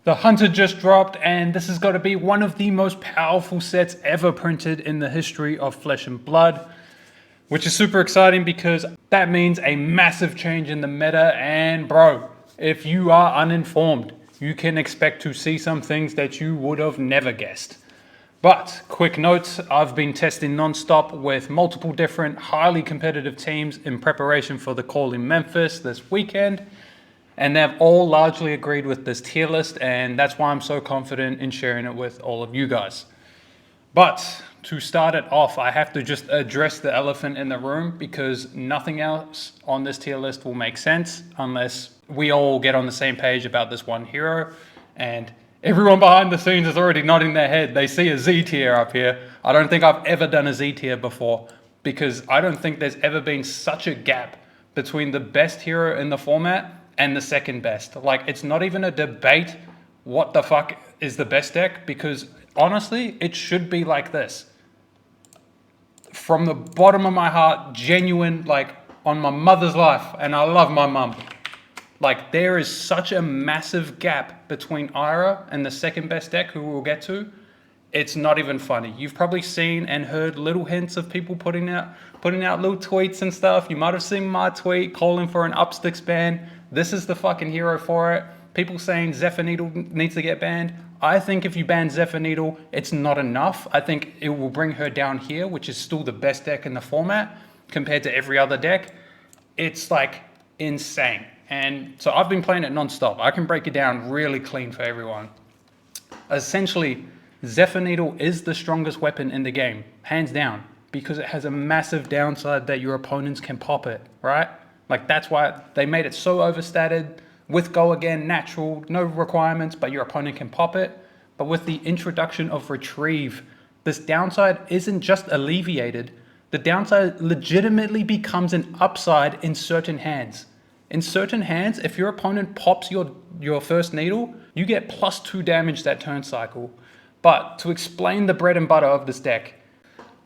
The Hunter just dropped, and this has got to be one of the most powerful sets ever printed in the history of Flesh and Blood, which is super exciting because that means a massive change in the meta. And bro, if you are uninformed, you can expect to see some things that you would have never guessed. But quick note, I've been testing non-stop with multiple different highly competitive teams in preparation for the call in Memphis this weekend. And they've all largely agreed with this tier list, and that's why I'm so confident in sharing it with all of you guys. But to start it off, I have to just address the elephant in the room, because nothing else on this tier list will make sense unless we all get on the same page about this one hero. And everyone behind the scenes is already nodding their head. They see a Z tier up here. I don't think I've ever done a Z tier before, because I don't think there's ever been such a gap between the best hero in the format and the second best. Like, it's not even a debate what the fuck is the best deck, because honestly, it should be like this. From the bottom of my heart, genuine, like on my mother's life, and I love my mum. Like, there is such a massive gap between Ira and the second best deck, who we'll get to. It's not even funny. You've probably seen and heard little hints of people putting out little tweets and stuff. You might have seen my tweet calling for an Upsticks ban. This is the fucking hero for it. People saying Zephyr Needle needs to get banned. I think if you ban Zephyr Needle, it's not enough. I think it will bring her down here, which is still the best deck in the format compared to every other deck. It's like insane. And so I've been playing it non-stop. I can break it down really clean for everyone. Essentially, Zephyr Needle is the strongest weapon in the game, hands down, because it has a massive downside that your opponents can pop it, right? Like, that's why they made it so overstated. With Go Again, natural, no requirements, but your opponent can pop it. But with the introduction of Retrieve, this downside isn't just alleviated. The downside legitimately becomes an upside in certain hands. In certain hands, if your opponent pops your first needle, you get +2 damage that turn cycle. But to explain the bread and butter of this deck,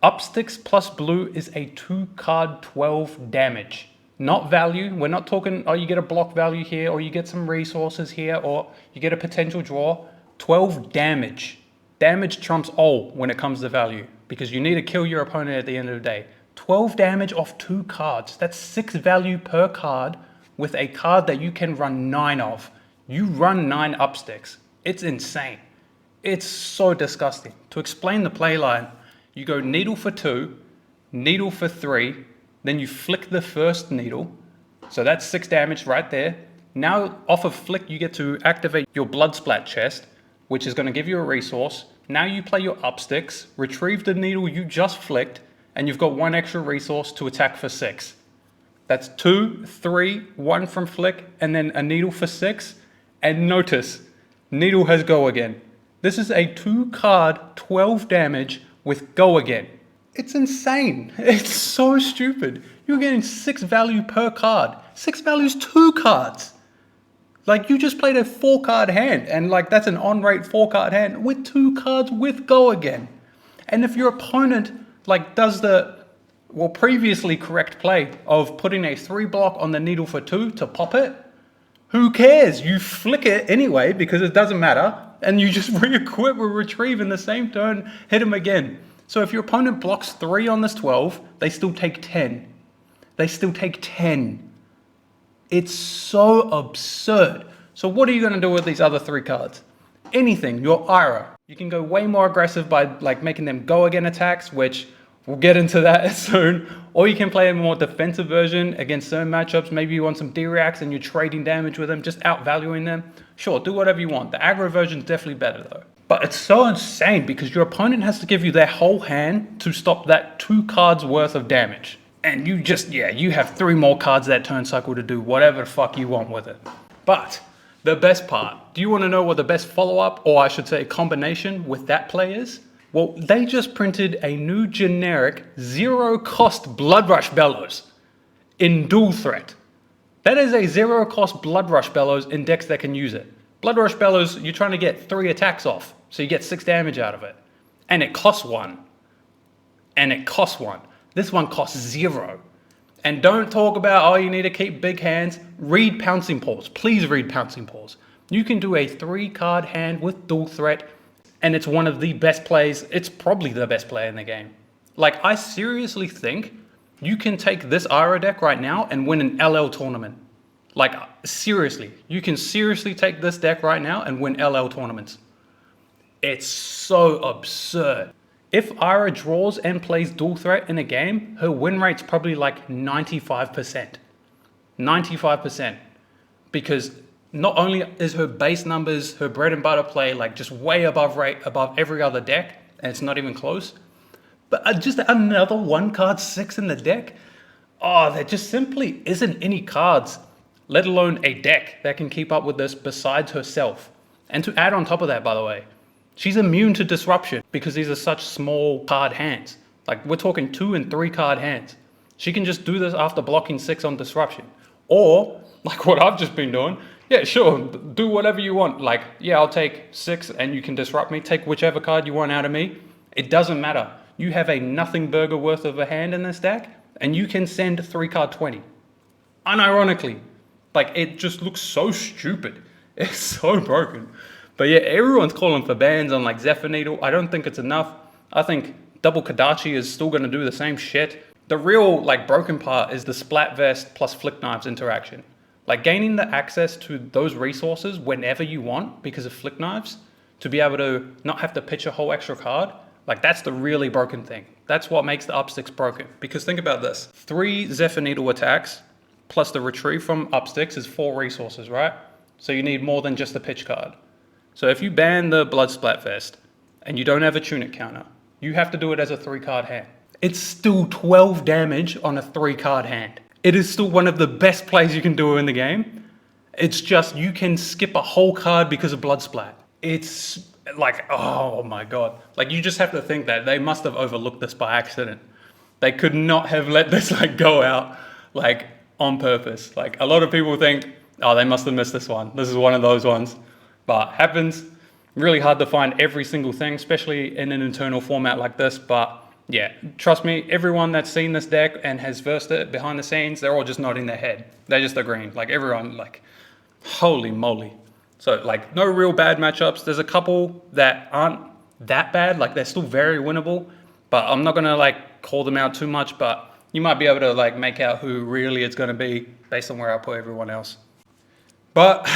Upsticks plus blue is a 2-card 12 damage. Not value. We're not talking, oh, you get a block value here, or you get some resources here, or you get a potential draw. 12 damage. Damage trumps all when it comes to value, because you need to kill your opponent at the end of the day. 12 damage off 2 cards. That's 6 value per card with a card that you can run 9 of. You run 9 Upsticks. It's insane. It's so disgusting. To explain the play line, you go needle for 2, needle for 3, then you flick the first needle. So that's 6 damage right there. Now off of flick, you get to activate your Blood Splat chest, which is going to give you a resource. Now you play your Upsticks, retrieve the needle you just flicked, and you've got 1 extra resource to attack for 6. That's 2, 3, 1 from flick, and then a needle for 6. And notice, needle has Go Again. This is a 2-card 12 damage with Go Again. It's insane. It's so stupid. You're getting 6 value per card. 6 value is 2 cards. Like, you just played a 4-card hand, and like, that's an on-rate 4-card hand with 2 cards with Go Again. And if your opponent like does the previously correct play of putting a 3 block on the needle for 2 to pop it, who cares? You flick it anyway because it doesn't matter, and you just re-equip with Retrieve in the same turn, hit him again. So if your opponent blocks 3 on this 12, they still take 10. They still take 10. It's so absurd. So what are you going to do with these other 3 cards? Anything. Your Ira. You can go way more aggressive by like making them Go Again attacks, which we'll get into that soon. Or you can play a more defensive version against certain matchups. Maybe you want some D-reacts and you're trading damage with them, just outvaluing them. Sure, do whatever you want. The aggro version is definitely better though. But it's so insane because your opponent has to give you their whole hand to stop that 2 cards worth of damage. And you just, you have 3 more cards that turn cycle to do whatever the fuck you want with it. But the best part, do you want to know what the best follow-up, or I should say combination with that play is? Well, they just printed a new generic 0-cost Blood Rush Bellows in dual threat. That is a 0-cost Blood Rush Bellows in decks that can use it. Blood Rush Bellows, you're trying to get 3 attacks off, so you get 6 damage out of it. And it costs 1. And it costs 1. This one costs 0. And don't talk about, oh, you need to keep big hands. Read Pouncing Paws. Please read Pouncing Paws. You can do a 3-card hand with dual threat, and it's one of the best plays. It's probably the best play in the game. Like, I seriously think you can take this Ira deck right now and win an LL tournament. Like, seriously, you can seriously take this deck right now and win LL tournaments. It's so absurd. If Ira draws and plays dual threat in a game, her win rate's probably like 95%. 95%. Because not only is her base numbers, her bread and butter play, like just way above every other deck, and it's not even close, but just another 1-card 6 in the deck. Oh, there just simply isn't any cards, let alone a deck, that can keep up with this besides herself. And to add on top of that, by the way, she's immune to disruption because these are such small card hands. Like, we're talking 2 and 3 card hands. She can just do this after blocking 6 on disruption. Or, like what I've just been doing, yeah, sure, do whatever you want. Like, yeah, I'll take 6 and you can disrupt me. Take whichever card you want out of me. It doesn't matter. You have a nothing burger worth of a hand in this deck, and you can send 3-card 20. Unironically. Like, it just looks so stupid. It's so broken. But yeah, everyone's calling for bans on like Zephyr Needle. I don't think it's enough. I think Double Kadachi is still going to do the same shit. The real like broken part is the Splat Vest plus Flick Knives interaction. Like, gaining the access to those resources whenever you want because of Flick Knives, to be able to not have to pitch a whole extra card, like, that's the really broken thing. That's what makes the up sticks broken. Because think about this. 3 Zephyr Needle attacks plus the retrieve from up sticks is 4 resources, right? So you need more than just the pitch card. So if you ban the Blood Splat Vest and you don't have a Tunic counter, you have to do it as a 3-card hand. It's still 12 damage on a 3-card hand. It is still one of the best plays you can do in the game. It's just, you can skip a whole card because of Blood Splat. It's like, oh my god. Like, you just have to think that they must have overlooked this by accident. They could not have let this like go out like on purpose. Like, a lot of people think, oh, they must have missed this one. This is one of those ones. But happens. Really hard to find every single thing, especially in an internal format like this. But yeah, trust me, everyone that's seen this deck and has versed it behind the scenes, they're all just nodding their head. They're just agreeing. Like, everyone, like, holy moly. So, like, no real bad matchups. There's a couple that aren't that bad. Like, they're still very winnable. But I'm not going to, like, call them out too much. But you might be able to, like, make out who really it's going to be based on where I put everyone else. But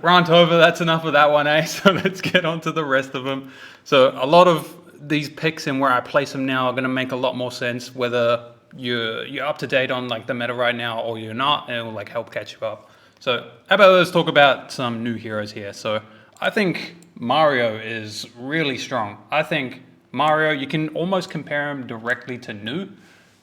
rant over, that's enough of that one, eh? So let's get on to the rest of them. So a lot of these picks and where I place them now are going to make a lot more sense, whether you're up to date on like the meta right now or you're not, and it will like help catch you up. So how about let's talk about some new heroes here. So I think Mario is really strong. I think Mario, you can almost compare him directly to Nu.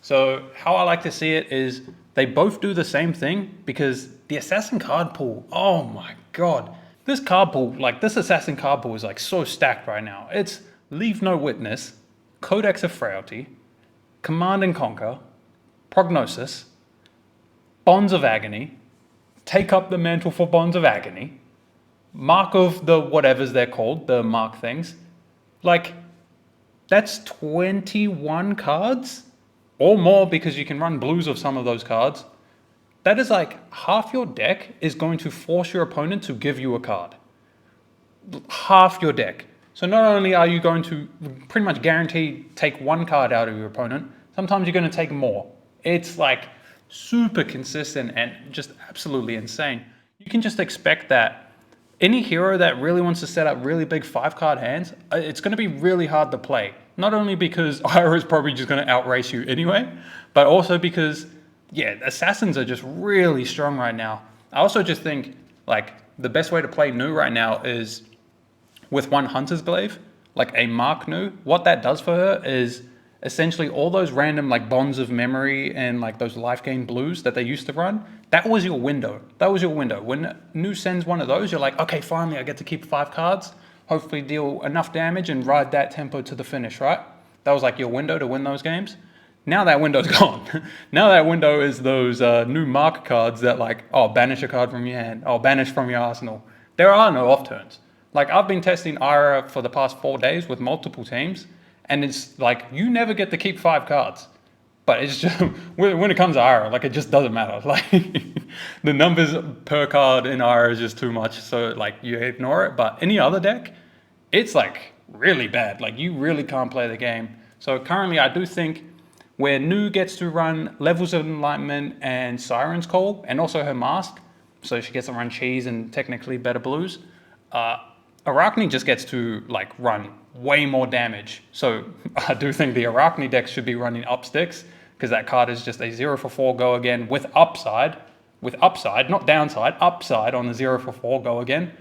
So how I like to see it is they both do the same thing, because the assassin card pool, oh my god. This card pool, like this assassin card pool is like so stacked right now. It's Leave No Witness, Codex of Frailty, Command and Conquer, Prognosis, Bonds of Agony, Take Up the Mantle for Bonds of Agony, Mark of the whatevers they're called, the mark things. Like, that's 21 cards or more, because you can run blues of some of those cards. That is like half your deck is going to force your opponent to give you a card. Half your deck. So not only are you going to pretty much guarantee take 1 card out of your opponent, sometimes you're going to take more. It's like super consistent and just absolutely insane. You can just expect that any hero that really wants to set up really big 5-card hands, it's going to be really hard to play. Not only because Ira is probably just going to outrace you anyway, but also because, yeah, assassins are just really strong right now. I also just think, like, the best way to play Nu right now is with 1 Hunter's Glaive, like a Mark Nu. What that does for her is essentially all those random, like, Bonds of Memory and, like, those life gain blues that they used to run, that was your window. That was your window. When Nu sends one of those, you're like, okay, finally, I get to keep 5 cards. Hopefully deal enough damage and ride that tempo to the finish, right? That was like your window to win those games. Now that window's gone. Now that window is those new mark cards that like, oh, banish a card from your hand. Oh, banish from your arsenal. There are no off turns. Like, I've been testing Ira for the past 4 days with multiple teams, and it's like, you never get to keep 5 cards. But it's just, when it comes to Ira, like, it just doesn't matter. Like, the numbers per card in Ira is just too much, so, like, you ignore it. But any other deck, it's, like, really bad. Like, you really can't play the game. So currently, I do think where Nu gets to run Levels of Enlightenment and Siren's Call, and also her Mask, so she gets to run Cheese and technically better blues, Arachne just gets to, like, run way more damage. So I do think the Arachne deck should be running up sticks, because that card is just a 0 for 4 go again with upside, not downside, upside on the 0 for 4 go again.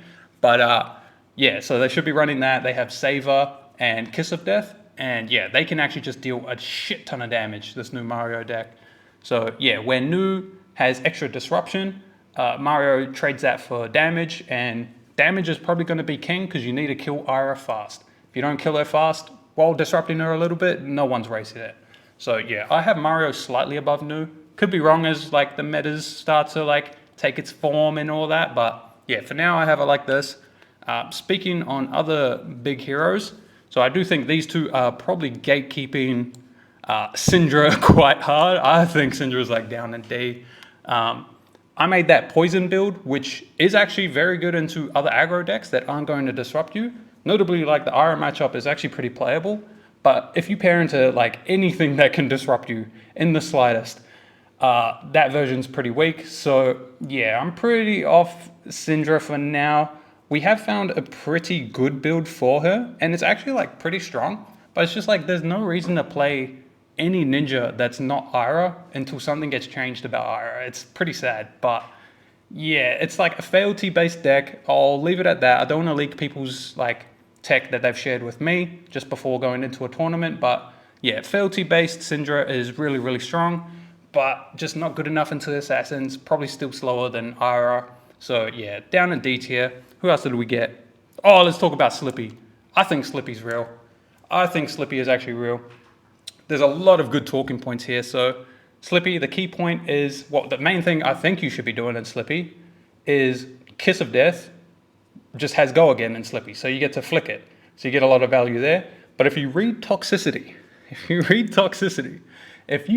But yeah, so they should be running that. They have Savor and Kiss of Death, and yeah, they can actually just deal a shit ton of damage, this new Mario deck. So yeah, where Nu has extra disruption, Mario trades that for damage, and damage is probably going to be king because you need to kill Ira fast. If you don't kill her fast while disrupting her a little bit, no one's racing it. So yeah, I have Mario slightly above Nu. Could be wrong as, like, the metas start to, like, take its form and all that, but yeah, for now I have it like this. Speaking on other big heroes, so I do think these two are probably gatekeeping Cindra quite hard. I think Cindra's, like, down in D. I made that poison build, which is actually very good into other aggro decks that aren't going to disrupt you. Notably, like, the Ira matchup is actually pretty playable. But if you pair into, like, anything that can disrupt you in the slightest, that version's pretty weak. So yeah, I'm pretty off Cindra for now. We have found a pretty good build for her, and it's actually, like, pretty strong. But it's just like there's no reason to play any ninja that's not Ira until something gets changed about Ira. It's pretty sad, but yeah, it's like a fealty-based deck. I'll leave it at that. I don't want to leak people's, like, tech that they've shared with me just before going into a tournament, but yeah, fealty-based Cindra is really, really strong, but just not good enough into the Assassins, probably still slower than Ira. So yeah, down in D tier. Who else did we get? Oh, let's talk about Slippy. I think Slippy's real. I think Slippy is actually real. There's a lot of good talking points here. So Slippy, the key point is, what the main thing I think you should be doing in Slippy is Kiss of Death just has go again in Slippy. So you get to flick it. So you get a lot of value there. But if you read Toxicity, if you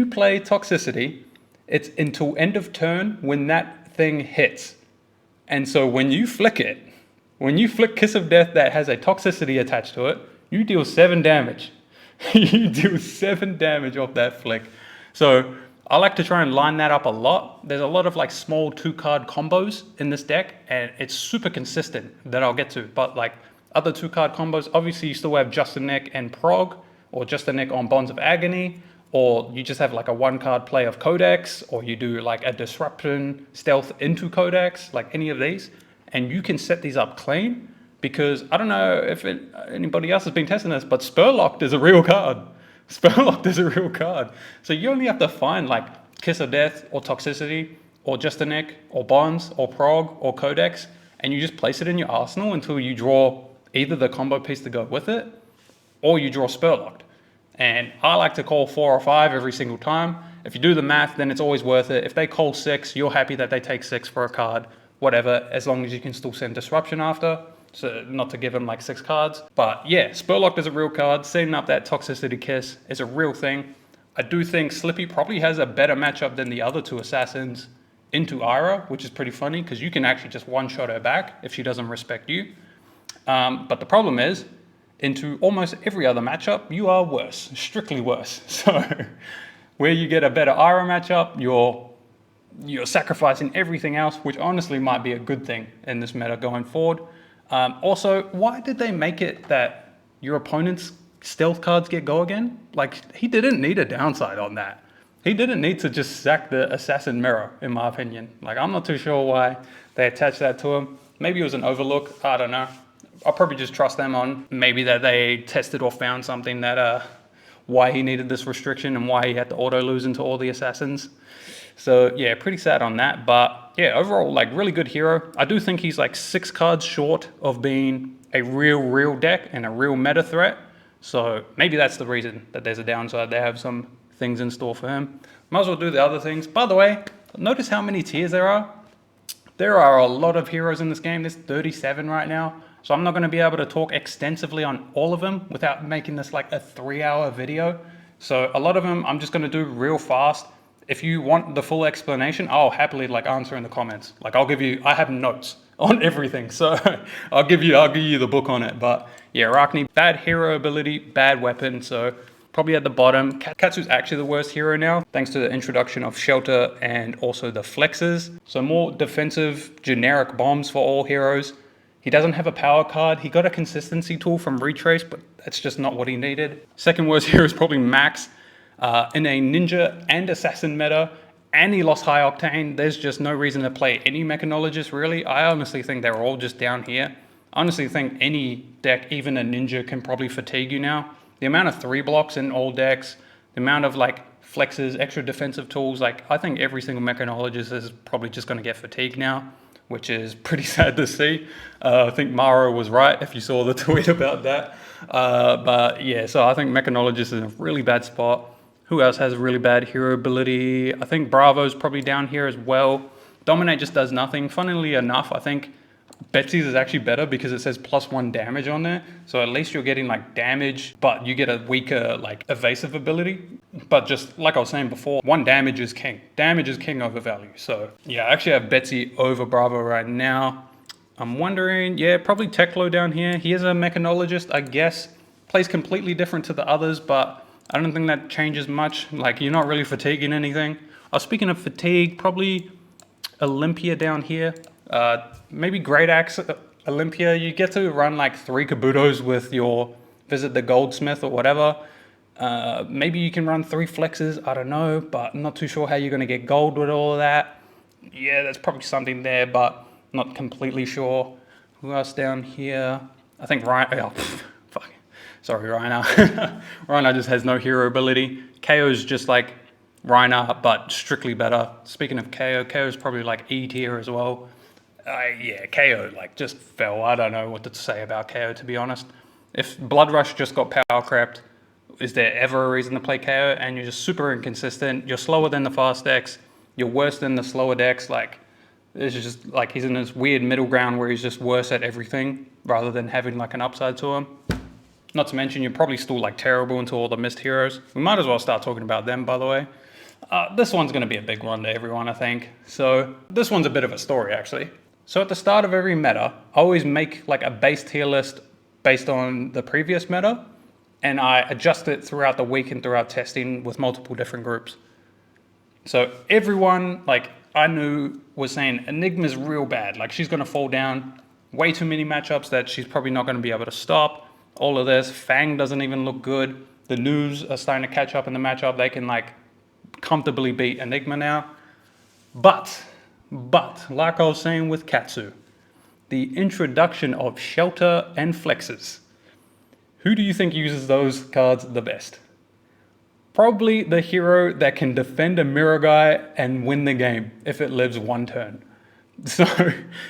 play Toxicity, it's until end of turn when that thing hits. And so when you flick it, when you flick Kiss of Death that has a Toxicity attached to it, you deal 7 damage. You deal 7 damage off that flick. So I like to try and line that up a lot. There's a lot of, like, small 2-card combos in this deck, and it's super consistent that I'll get to. But, like, other 2-card combos, obviously you still have Just a Neck and Prog, or Just a Neck on Bonds of Agony, or you just have, like, a 1-card play of Codex, or you do, like, a Disruption Stealth into Codex, like any of these, and you can set these up clean. Because I don't know if anybody else has been testing this, but Spurlocked is a real card. Spurlocked is a real card. So you only have to find, like, Kiss of Death or Toxicity or Just a Neck or Bonds or Prog or Codex, and you just place it in your arsenal until you draw either the combo piece to go with it or you draw Spurlocked. And I like to call 4 or 5 every single time. If you do the math, then it's always worth it. If they call 6, you're happy that they take 6 for a card, whatever, as long as you can still send Disruption after. So not to give him, like, 6 cards. But yeah, Spurlocked is a real card. Setting up that Toxicity Kiss is a real thing. I do think Slippy probably has a better matchup than the other 2 Assassins into Ira, which is pretty funny because you can actually just one-shot her back if she doesn't respect you. But the problem is, into almost every other matchup, you are worse, strictly worse. So where you get a better Ira matchup, you're sacrificing everything else, which honestly might be a good thing in this meta going forward. Also, why did they make it that your opponent's stealth cards get go again? Like, he didn't need a downside on that. He didn't need to just sack the Assassin Mirror, in my opinion. Like, I'm not too sure why they attached that to him. Maybe it was an overlook. I don't know. I'll probably just trust them on maybe that they tested or found something that why he needed this restriction and why he had to auto lose into all the Assassins. So yeah, pretty sad on that. But yeah, overall, like, really good hero. I do think he's, like, 6 cards short of being a real deck and a real meta threat. So maybe that's the reason that there's a downside. They have some things in store for him. Might as well do the other things. By the way, notice how many tiers there are. There are a lot of heroes in this game. There's 37 right now. So I'm not going to be able to talk extensively on all of them without making this like a 3-hour video. So a lot of them I'm just going to do real fast. If you want the full explanation, I'll happily like answer in the comments. Like I have notes on everything, so I'll give you the book on it. But yeah, Arachne, bad hero ability, bad weapon, so probably at the bottom. Katsu's actually the worst hero now, thanks to the introduction of Shelter and also the flexes. So more defensive, generic bombs for all heroes. He doesn't have a power card. He got a consistency tool from Retrace, but that's just not what he needed. Second worst hero is probably Max. In a ninja and assassin meta, and he lost high octane, there's just no reason to play any mechanologist really. I honestly think they're all just down here. I honestly think any deck, even a ninja, can probably fatigue you now. The amount of 3 blocks in all decks, the amount of like flexes, extra defensive tools, like I think every single mechanologist is probably just going to get fatigued now, which is pretty sad to see. I think Maro was right if you saw the tweet about that. But yeah, so I think mechanologist is in a really bad spot. Who else has a really bad hero ability? I think Bravo's probably down here as well. Dominate just does nothing. Funnily enough, I think Betsy's is actually better because it says +1 damage on there. So at least you're getting like damage, but you get a weaker like evasive ability. But just like I was saying before, 1 damage is king. Damage is king over value. So yeah, I actually have Betsy over Bravo right now. I'm wondering, yeah, probably Teklo down here. He is a mechanologist, I guess. Plays completely different to the others, but I don't think that changes much. Like, you're not really fatiguing anything. Speaking of fatigue, probably Olympia down here. Maybe Great Axe Olympia. You get to run like 3 Kabutos with your Visit the Goldsmith or whatever. Maybe you can run 3 flexes. I don't know, but I'm not too sure how you're going to get gold with all of that. Yeah, there's probably something there, but not completely sure. Who else down here? I think Ryan. Oh, fuck. Sorry, Reiner. Reiner just has no hero ability. Kayo's just like Reiner, but strictly better. Speaking of Kayo, Kayo's probably like E tier as well. Yeah, Kayo like just fell. I don't know what to say about Kayo, to be honest. If Blood Rush just got power crept, is there ever a reason to play Kayo? And you're just super inconsistent. You're slower than the fast decks. You're worse than the slower decks. Like, it's just like he's in this weird middle ground where he's just worse at everything rather than having like an upside to him. Not to mention, you're probably still like terrible into all the missed heroes. We might as well start talking about them, by the way. This one's going to be a big one to everyone, I think. So this one's a bit of a story, actually. So at the start of every meta, I always make like a base tier list based on the previous meta, and I adjust it throughout the week and throughout testing with multiple different groups. So everyone, like I knew, was saying Enigma's real bad. Like she's going to fall down. Way too many matchups that she's probably not going to be able to stop. All of this. Fang doesn't even look good. The news are starting to catch up in the matchup. They can like comfortably beat Enigma now. But, like I was saying with Katsu, the introduction of Shelter and Flexes. Who do you think uses those cards the best? Probably the hero that can defend a mirror guy and win the game if it lives 1 turn. So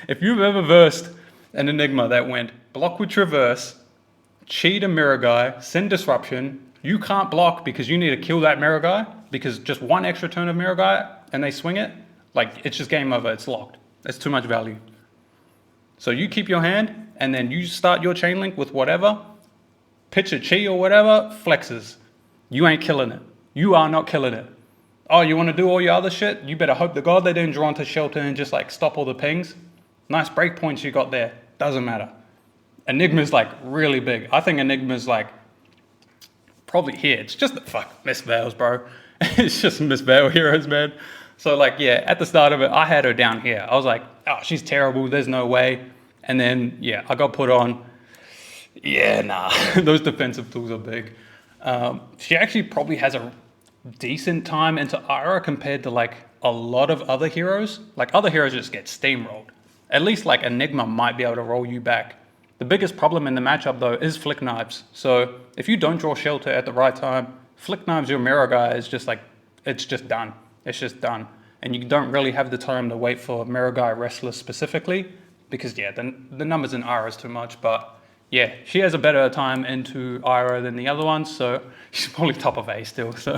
if you've ever versed an Enigma that went block with Traverse, cheat a mirror guy, send disruption, you can't block because you need to kill that mirror guy because just 1 extra turn of mirror guy and they swing it, like it's just game over, it's locked. That's too much value. So you keep your hand and then you start your chain link with whatever, pitch a chi or whatever, flexes. You ain't killing it. You are not killing it. Oh, you want to do all your other shit? You better hope to God they didn't draw into Shelter and just like stop all the pings. Nice break points you got there. Doesn't matter. Enigma's like really big. I think Enigma's like probably here. It's just Miss Veils, bro. It's just Miss Veil heroes, man. So like, yeah, at the start of it, I had her down here. I was like, oh, she's terrible. There's no way. And then, yeah, I got put on. Yeah, nah, those defensive tools are big. She actually probably has a decent time into Ira compared to like a lot of other heroes. Like other heroes just get steamrolled. At least like Enigma might be able to roll you back. The biggest problem in the matchup though is Flick Knives. So if you don't draw Shelter at the right time, Flick Knives your mirror guy is just like, it's just done. It's just done. And you don't really have the time to wait for mirror guy Restless specifically because yeah, the numbers in Ira is too much, but yeah, she has a better time into Ira than the other ones, so she's probably top of A still. So,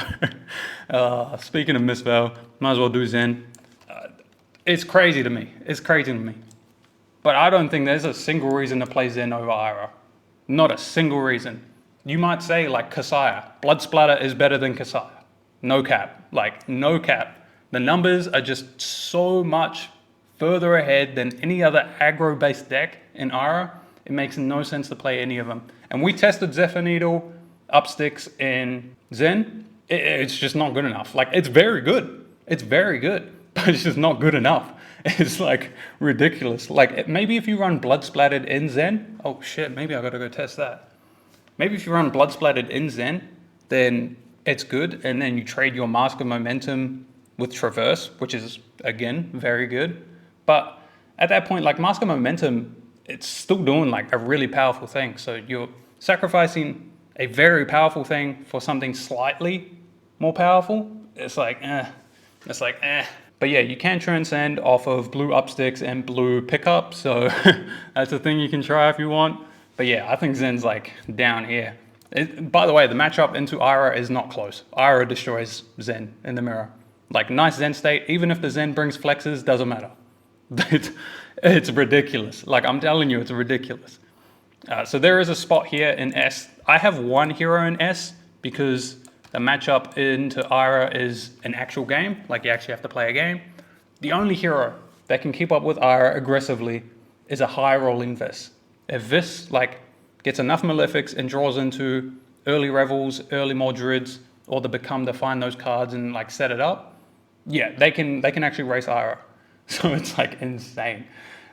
speaking of Miss Val, might as well do Zen. It's crazy to me. It's crazy to me. But I don't think there's a single reason to play Zen over Ira. Not a single reason. you might say like Kassai. Blood Splatter is better than Kassai. No cap. Like, no cap. The numbers are just so much further ahead than any other aggro-based deck in Aura. It makes no sense to play any of them. And we tested Zephyr Needle, Upsticks in Zen. It's just not good enough. Like, it's very good. It's very good. But it's just not good enough. It's like ridiculous. Like, maybe if you run Blood Splattered in Zen. Oh shit, maybe I gotta go test that. Maybe if you run Blood Splattered in Zen, then it's good. And then you trade your Mask of Momentum with Traverse, which is, again, very good. But at that point, like, Mask of Momentum, it's still doing like a really powerful thing. So you're sacrificing a very powerful thing for something slightly more powerful. It's like, eh. It's like, eh. But yeah, you can transcend off of blue Upsticks and blue Pickup. So that's a thing you can try if you want. But yeah, I think Zen's like down here. By the way, the matchup into Aura is not close. Aura destroys Zen in the mirror. Like, nice Zen state, even if the Zen brings flexes, doesn't matter. It's ridiculous. Like, I'm telling you, it's ridiculous. So there is a spot here in S. I have one hero in S because the matchup into Aura is an actual game. Like, you actually have to play a game. The only hero that can keep up with Aura aggressively is a high rolling Vis. If Vis like gets enough Malefics and draws into early Revels, early Mordreds, or the Become to find those cards and like set it up, yeah, they can actually race Aura. So it's like insane.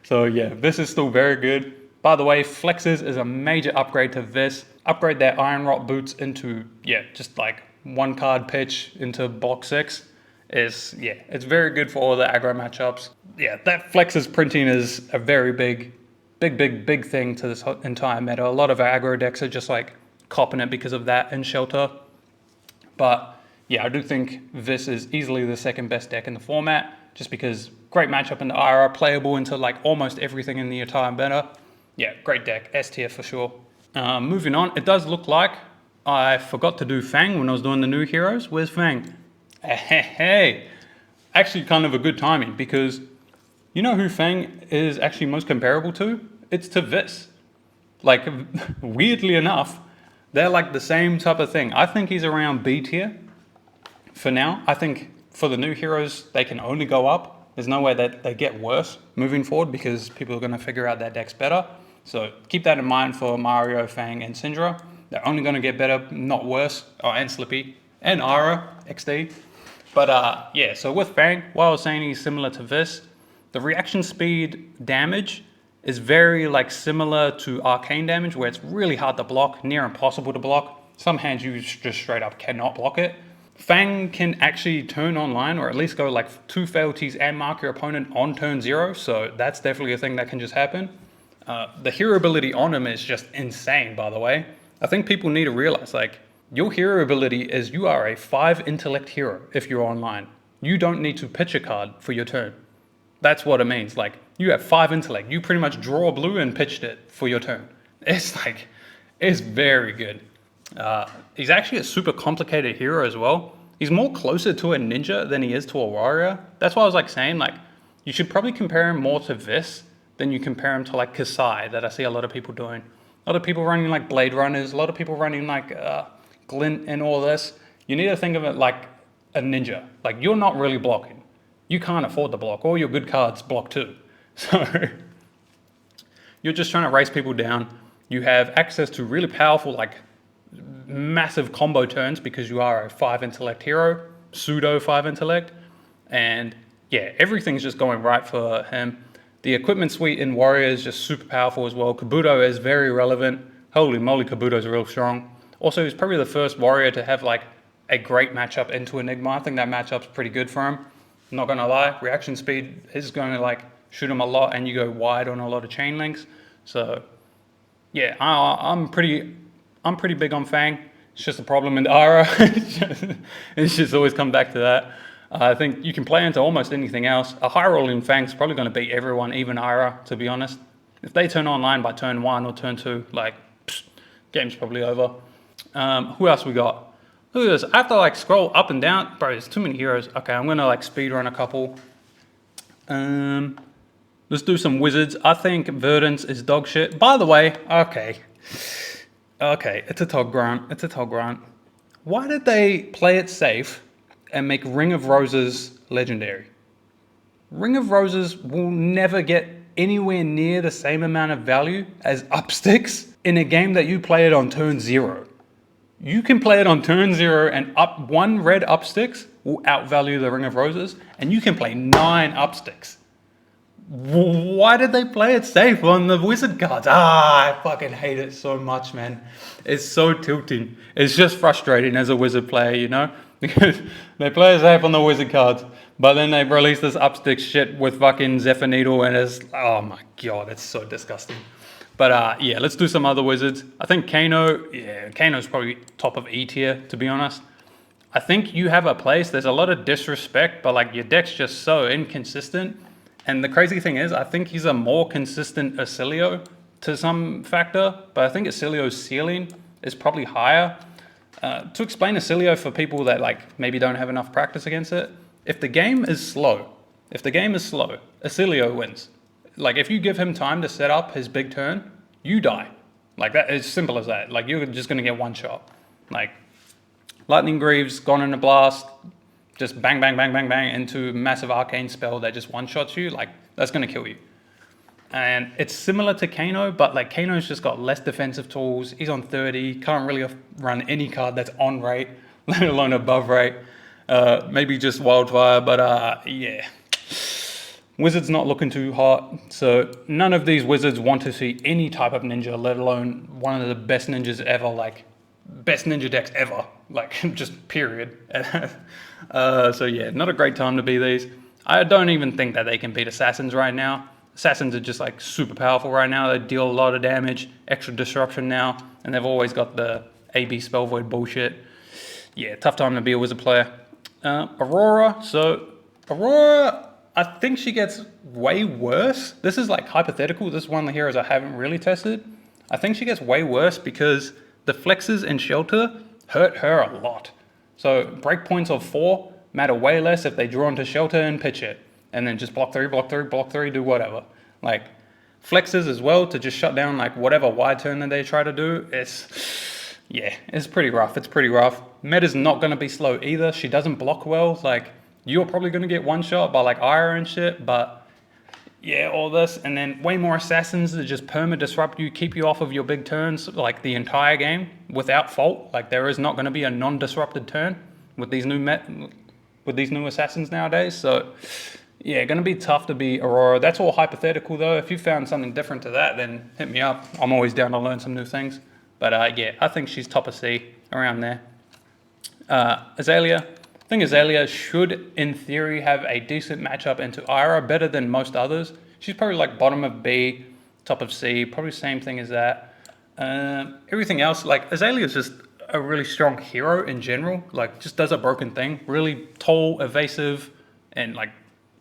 So yeah, Vis is still very good. By the way, Flexes is a major upgrade to Vis. Upgrade their Iron Rot boots into, yeah, just like one card pitch into block 6 is, yeah, it's very good for all the aggro matchups. Yeah, that Flexes printing is a very big thing to this entire meta. A lot of aggro decks are just like copping it because of that and Shelter. But yeah, I do think Vis is easily the second best deck in the format, just because great matchup into Aura, playable into like almost everything in the entire meta. Yeah, great deck, S tier for sure. Moving on, it does look like I forgot to do Fang when I was doing the new heroes. Where's Fang? Hey, actually kind of a good timing, because you know who Fang is actually most comparable to? It's to Vis. Like, weirdly enough, they're like the same type of thing. I think he's around B tier for now. I think for the new heroes, they can only go up. There's no way that they get worse moving forward, because people are going to figure out their decks better. So keep that in mind for Mario, Fang, and Cindra. They're only going to get better, not worse. Oh, and Slippy, and Aura, XD. But yeah, so with Fang, while I was saying he's similar to Vis, the reaction speed damage is very like similar to arcane damage, where it's really hard to block, near impossible to block. Some hands you just straight up cannot block it. Fang can actually turn online, or at least go like 2 failties and mark your opponent on turn 0. So that's definitely a thing that can just happen. The hero ability on him is just insane, by the way. I think people need to realize, like, your hero ability is you are a 5 intellect hero if you're online. You don't need to pitch a card for your turn. That's what it means. Like, you have 5 intellect. You pretty much draw a blue and pitched it for your turn. It's like, it's very good. He's actually a super complicated hero as well. He's more closer to a ninja than he is to a warrior. That's why I was like saying, like, you should probably compare him more to Vis than you compare him to like Kassai, that I see a lot of people doing. A lot of people running like Blade Runners, a lot of people running like Glint and all this. You need to think of it like a ninja. Like, you're not really blocking. You can't afford to block. All your good cards block too. So you're just trying to race people down. You have access to really powerful, like, massive combo turns because you are a 5 intellect hero, pseudo 5 intellect. And yeah, everything's just going right for him. The equipment suite in Warrior is just super powerful as well. Kabuto is very relevant. Holy moly, Kabuto's real strong. Also, he's probably the first Warrior to have like a great matchup into Enigma. I think that matchup's pretty good for him. I'm not gonna lie, reaction speed is going to like shoot him a lot, and you go wide on a lot of chain links. So yeah, I'm pretty big on Fang. It's just a problem in Aura. It's just always come back to that. I think you can play into almost anything else. A high rolling Fang's probably going to beat everyone, even Aura, to be honest. If they turn online by turn 1 or turn 2, like, game's probably over. Who else we got? Look at this. I have to like scroll up and down. Bro, there's too many heroes. Okay, I'm going to like speed run a couple. Let's do some wizards. I think Verdance is dog shit. By the way, okay. Okay, it's a Tog Grant. It's a Tog Grant. Why did they play it safe and make Ring of Roses legendary? Ring of Roses will never get anywhere near the same amount of value as Upsticks in a game that you play it on turn 0. You can play it on turn 0 and up 1 red Upsticks will outvalue the Ring of Roses, and you can play 9 Upsticks. Why did they play it safe on the wizard cards? I fucking hate it so much, man. It's so tilting. It's just frustrating as a wizard player, you know? Because they play it safe on the wizard cards, but then they release this Upstick shit with fucking Zephyr Needle, and it's, oh my god, it's so disgusting. But yeah, let's do some other wizards. I think Kano's probably top of E tier, to be honest. I think you have a place, there's a lot of disrespect, but like your deck's just so inconsistent. And the crazy thing is, I think he's a more consistent Azalea to some factor, but I think Azalea's ceiling is probably higher. To explain Azalea for people that like maybe don't have enough practice against it, if the game is slow, Azalea wins. Like if you give him time to set up his big turn, you die. Like that, it's simple as that. Like you're just gonna get one shot. Like Lightning Greaves, gone in a blast, just bang, bang, bang, bang, bang into massive arcane spell that just one-shots you, like, that's going to kill you. And it's similar to Kano, but like Kano's just got less defensive tools. He's on 30, can't really run any card that's on rate, let alone above rate. Maybe just Wildfire, but yeah. Wizard's not looking too hot, so none of these wizards want to see any type of ninja, let alone one of the best ninjas ever, like, best ninja decks ever, like, just period. So yeah, not a great time to be these. I don't even think that they can beat Assassins right now. Assassins are just like super powerful right now. They deal a lot of damage, extra disruption now, and they've always got the AB Spell Void bullshit. Yeah, tough time to be a wizard player. Aurora, so Aurora, I think she gets way worse. This is like hypothetical. This is one of the heroes I haven't really tested. I think she gets way worse because the flexes and shelter hurt her a lot. So breakpoints of 4 matter way less if they draw into shelter and pitch it. And then just block 3, block 3, block 3, do whatever. Like flexes as well to just shut down like whatever wide turn that they try to do. It's pretty rough. It's pretty rough. Meta's not going to be slow either. She doesn't block well. Like you're probably going to get one shot by like Ira and shit. But yeah, all this. And then way more assassins that just perma disrupt you, keep you off of your big turns like the entire game without fault. Like there is not going to be a non-disrupted turn with these new assassins nowadays. So yeah, going to be tough to beat Aurora. That's all hypothetical though. If you found something different to that, then hit me up. I'm always down to learn some new things. But yeah, I think she's top of C, around there. Azalea. I think Azalea should, in theory, have a decent matchup into Ira, better than most others. She's probably like bottom of B, top of C, probably same thing as that. Everything else, like Azalea is just a really strong hero in general. Like just does a broken thing, really tall, evasive, and like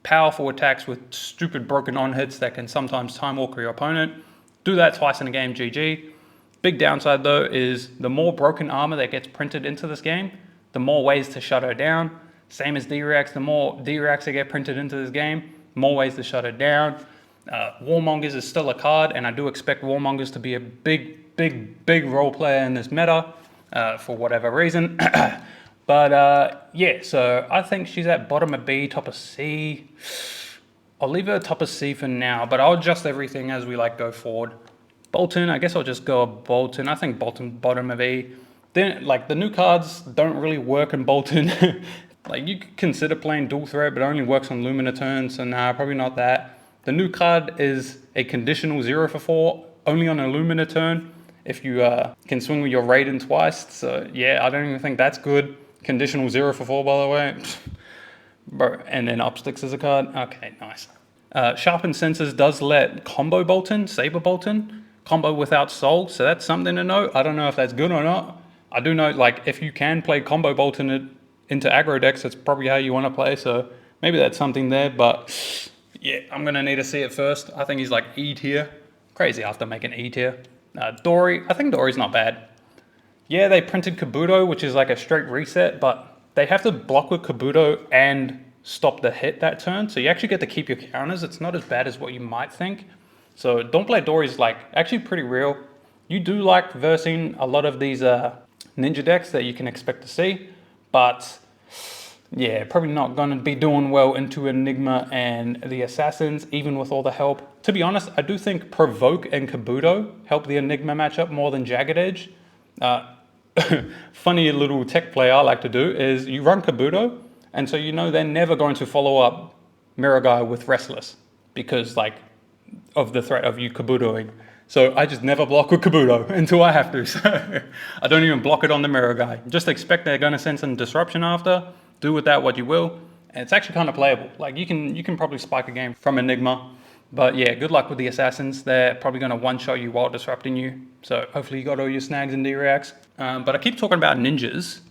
powerful attacks with stupid broken on hits that can sometimes time walk your opponent. Do that twice in a game, GG. Big downside though is the more broken armor that gets printed into this game, the more ways to shut her down. Same as D-Rex, the more D-Rex that get printed into this game, more ways to shut her down. Warmongers is still a card, and I do expect Warmongers to be a big role player in this meta for whatever reason. But yeah, so I think she's at bottom of B, top of C. I'll leave her top of C for now, but I'll adjust everything as we like go forward. Boltyn, I guess I'll just go a Boltyn. I think Boltyn bottom of E. Then, like, the new cards don't really work in Boltyn. Like, you could consider playing dual threat, but it only works on Lumina turns, so nah, probably not that. The new card is a conditional 0 for 4, only on a Lumina turn, if you can swing with your Raiden twice. So, yeah, I don't even think that's good. Conditional 0 for 4, by the way. And then Upsticks as a card. Okay, nice. Sharpened Senses does let combo Boltyn, Saber Boltyn, combo without Soul, so that's something to note. I don't know if that's good or not. I do know, like, if you can play combo Boltyn into aggro decks, that's probably how you want to play, so maybe that's something there, but yeah, I'm going to need to see it first. I think he's like E tier. Crazy after making E tier. Dori, I think Dori's not bad. Yeah, they printed Kabuto, which is like a straight reset, but they have to block with Kabuto and stop the hit that turn, so you actually get to keep your counters. It's not as bad as what you might think. So don't play Dori's like actually pretty real. You do like versing a lot of these ninja decks that you can expect to see, but yeah, probably not going to be doing well into Enigma and the Assassins, even with all the help. To be honest, I do think Provoke and Kabuto help the Enigma matchup more than Jagged Edge. Funny little tech play I like to do is you run Kabuto, and so you know they're never going to follow up Mirror Guy with Restless because like of the threat of you Kabutoing. So I just never block with Kabuto until I have to. So I don't even block it on the Mirror Guy. Just expect they're going to send some disruption after. Do with that what you will. And it's actually kind of playable. Like you can probably spike a game from Enigma. But yeah, good luck with the Assassins. They're probably going to one-shot you while disrupting you. So hopefully you got all your snags and D-reacts. But I keep talking about ninjas.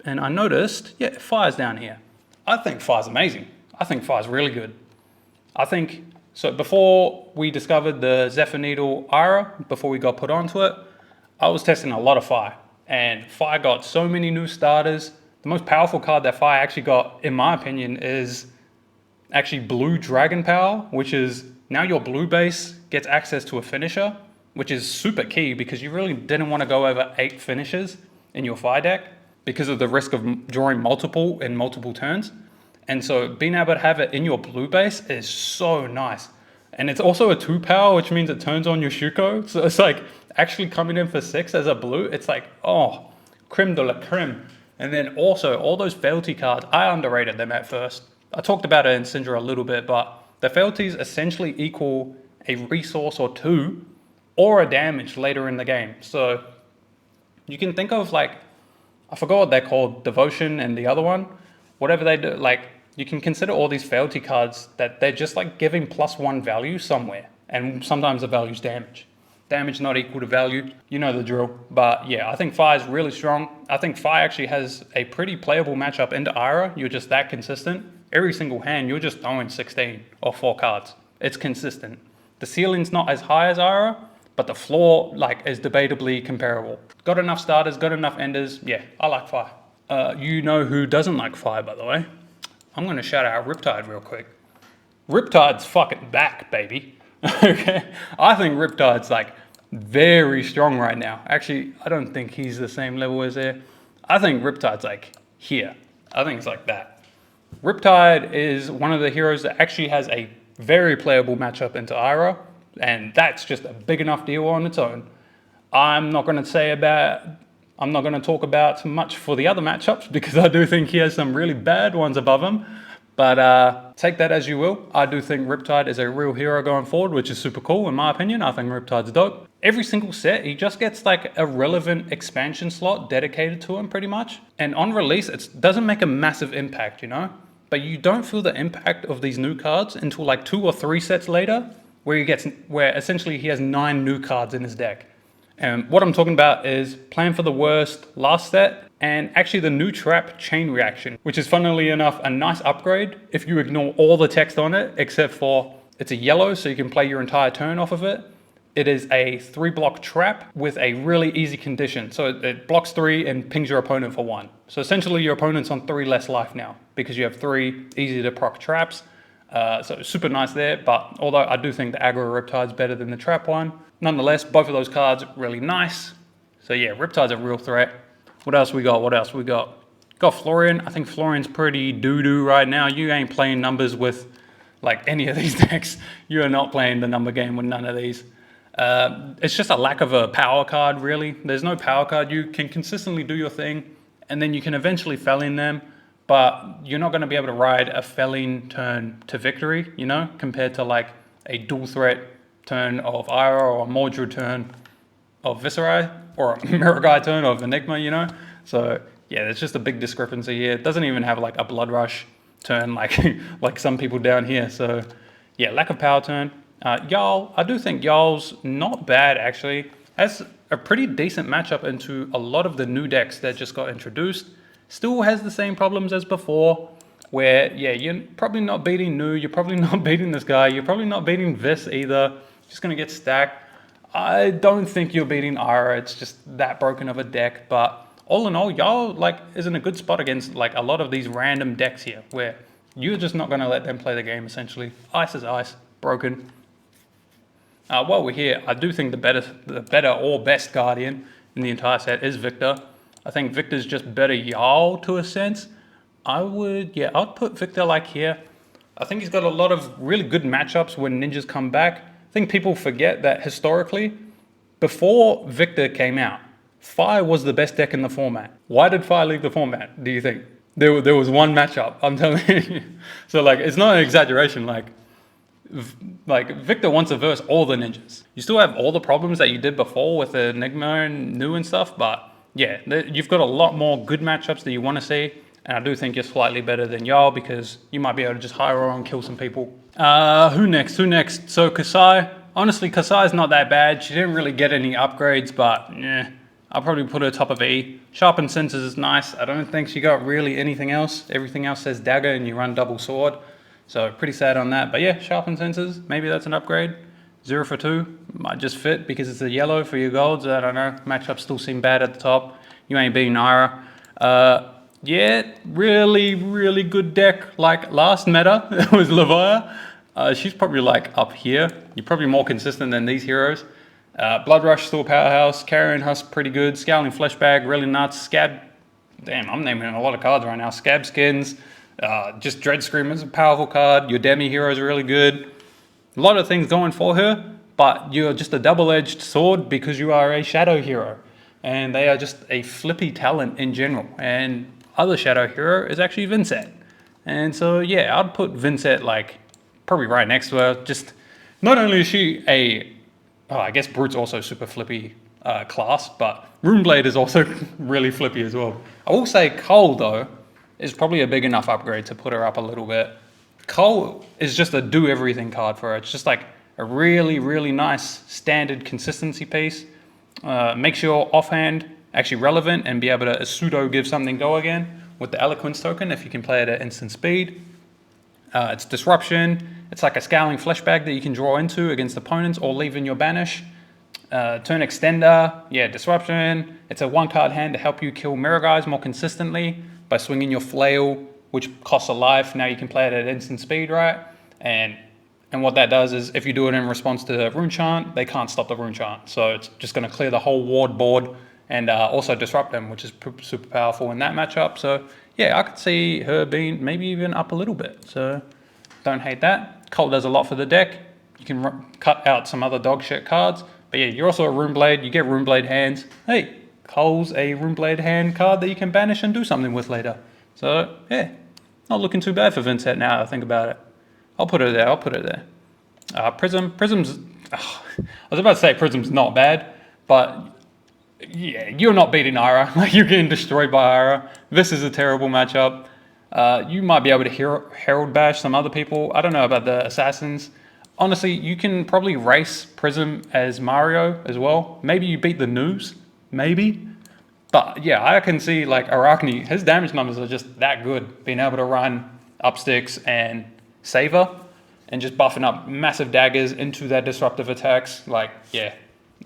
And I noticed, yeah, Fire's down here. I think Fire's amazing. I think Fire's really good. I think, so before we discovered the Zephyr Needle Ira, before we got put onto it, I was testing a lot of Fire. And Fire got so many new starters. The most powerful card that Fire actually got, in my opinion, is actually Blue Dragon Power, which is now your blue base gets access to a finisher, which is super key because you really didn't want to go over 8 finishes in your Fire deck because of the risk of drawing multiple in multiple turns. And so being able to have it in your blue base is so nice. And it's also a 2 power, which means it turns on your Shuko. So it's like actually coming in for 6 as a blue. It's like, oh, creme de la creme. And then also all those fealty cards, I underrated them at first. I talked about it in Cindra a little bit, but the fealties essentially equal a resource or 2 or a damage later in the game. So you can think of like, I forgot what they're called, Devotion and the other one, whatever they do, like you can consider all these fealty cards that they're just like giving +1 value somewhere. And sometimes the value's damage. Damage not equal to value, you know the drill. But yeah, I think Fire is really strong. I think Fire actually has a pretty playable matchup into Ira. You're just that consistent. Every single hand, you're just throwing 16 or 4 cards. It's consistent. The ceiling's not as high as Ira, but the floor like is debatably comparable. Got enough starters, got enough enders. Yeah, I like Fire. You know who doesn't like Fire, by the way? I'm gonna shout out Riptide real quick. Riptide's fucking back, baby. Okay, I think Riptide's like very strong right now. Actually, I don't think he's the same level as there. I think Riptide's like here. I think it's like that. Riptide is one of the heroes that actually has a very playable matchup into Ira, and that's just a big enough deal on its own. I'm not going to talk about much for the other matchups because I do think he has some really bad ones above him. But take that as you will. I do think Riptide is a real hero going forward, which is super cool in my opinion. I think Riptide's dope. Every single set, he just gets like a relevant expansion slot dedicated to him pretty much. And on release, it doesn't make a massive impact, you know? But you don't feel the impact of these new cards until like 2 or 3 sets later, where essentially he has 9 new cards in his deck. And what I'm talking about is Plan for the Worst last set, and actually the new trap Chain Reaction, which is funnily enough a nice upgrade if you ignore all the text on it, except for it's a yellow, so you can play your entire turn off of it. It is a 3-block trap with a really easy condition. So it blocks 3 and pings your opponent for 1. So essentially your opponent's on 3 less life now because you have 3 easy to proc traps. So super nice there, but although I do think the aggro Riptide's better than the trap one, nonetheless, both of those cards really nice. So yeah, Riptide's a real threat. What else we got? Got Florian. I think Florian's pretty doo-doo right now. You ain't playing numbers with like any of these decks. You are not playing the number game with none of these. It's just a lack of a power card, really. There's no power card. You can consistently do your thing, and then you can eventually fell in them, but you're not going to be able to ride a felling turn to victory, you know, compared to like a dual threat turn of Ira or a Mordred turn of Viserai or a Mirror Guy turn of Enigma, you know. So yeah, there's just a big discrepancy here. It doesn't even have like a Blood Rush turn like like some people down here. So yeah, lack of power turn. Jarl, I do think Jarl's not bad actually. Has a pretty decent matchup into a lot of the new decks that just got introduced. Still has the same problems as before, where yeah, you're probably not beating Nu, you're probably not beating this guy, you're probably not beating Vis either. Just gonna get stacked. I don't think you're beating Ira. It's just that broken of a deck. But all in all, Jarl like is in a good spot against like a lot of these random decks here, where you're just not gonna let them play the game essentially. Ice is ice, broken. While we're here, I do think the better or best Guardian in the entire set is Victor. I think Victor's just better Jarl to a sense. I'd put Victor like here. I think he's got a lot of really good matchups when ninjas come back. I think people forget that historically, before Victor came out, Fire was the best deck in the format. Why did Fire leave the format, do you think? There was one matchup, I'm telling you. So like, it's not an exaggeration. Like Victor wants to verse all the ninjas. You still have all the problems that you did before with the Enigma and new and stuff, but yeah, you've got a lot more good matchups that you want to see. And I do think you're slightly better than Jarl because you might be able to just hire her and kill some people. Who next? So Kassai. Honestly, Kassai's not that bad. She didn't really get any upgrades, but yeah, I'll probably put her top of E. Sharpened Senses is nice. I don't think she got really anything else. Everything else says dagger and you run double sword. So pretty sad on that. But yeah, Sharpened Senses, maybe that's an upgrade. 0 for 2, might just fit because it's a yellow for your golds. I don't know, matchups still seem bad at the top. You ain't beating Ira. Yeah, really good deck. Like last meta, it was Levia. She's probably like up here. You're probably more consistent than these heroes. Blood Rush still a powerhouse. Carrion Husk pretty good. Scowling Fleshbag really nuts. Scab, damn, I'm naming a lot of cards right now. Scab Skins, just Dread Screamer's a powerful card. Your Demi hero is really good. A lot of things going for her, but you're just a double-edged sword because you are a shadow hero. And they are just a flippy talent in general. And other shadow hero is actually Vynnset. And so yeah, I'd put Vynnset like probably right next to her. Just not only is she I guess Brute's also super flippy class, but Runeblade is also really flippy as well. I will say Cole though is probably a big enough upgrade to put her up a little bit. Cole is just a do everything card for her. It's just like a really nice standard consistency piece. Makes your offhand actually relevant and be able to pseudo give something go again with the Eloquence token if you can play it at instant speed. It's disruption. It's like a Scowling Fleshbag that you can draw into against opponents or leave in your banish. Turn extender, yeah, disruption. It's a 1-card hand to help you kill mirror guys more consistently by swinging your flail, which costs a life. Now you can play it at instant speed, right? And what that does is if you do it in response to the rune chant, they can't stop the rune chant. So it's just going to clear the whole ward board and also disrupt them, which is super powerful in that matchup. So yeah, I could see her being maybe even up a little bit. So don't hate that. Cult does a lot for the deck. You can cut out some other dog shit cards. But yeah, you're also a Runeblade. You get Runeblade hands. Hey, Cole's a Runeblade hand card that you can banish and do something with later. So yeah, not looking too bad for Vynnset now that I think about it. I'll put her there. Prism's, I was about to say Prism's not bad, but yeah, you're not beating Ira. Like you're getting destroyed by Ira. This is a terrible matchup. You might be able to Herald Bash some other people. I don't know about the Assassins. Honestly, you can probably race Prism as Mario as well. Maybe you beat the Noobs, maybe. But yeah, I can see like Arachne, his damage numbers are just that good. Being able to run up sticks and Saver and just buffing up massive daggers into their disruptive attacks. Like, yeah,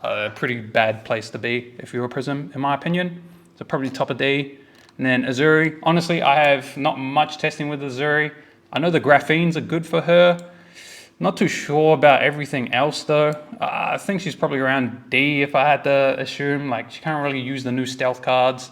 a pretty bad place to be if you're a Prism, in my opinion. So probably top of D. And then Uzuri. Honestly, I have not much testing with Uzuri. I know the Graphenes are good for her. Not too sure about everything else though. I think she's probably around D if I had to assume. Like she can't really use the new stealth cards.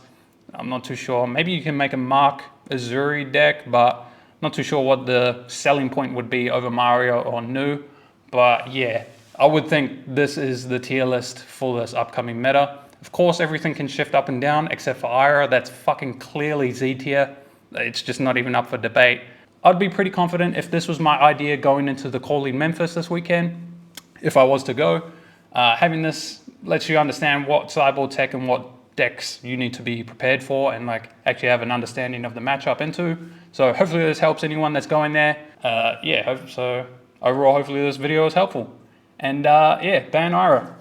I'm not too sure. Maybe you can make a Mark Uzuri deck, but not too sure what the selling point would be over Mario or Nu. But yeah, I would think this is the tier list for this upcoming meta. Of course, everything can shift up and down except for Ira. That's fucking clearly Z tier. It's just not even up for debate. I'd be pretty confident if this was my idea going into the Calling Memphis this weekend, if I was to go. Having this lets you understand what sideboard tech and what decks you need to be prepared for and like actually have an understanding of the matchup into. So hopefully this helps anyone that's going there. Yeah, so overall, hopefully this video is helpful. And yeah, ban Ira.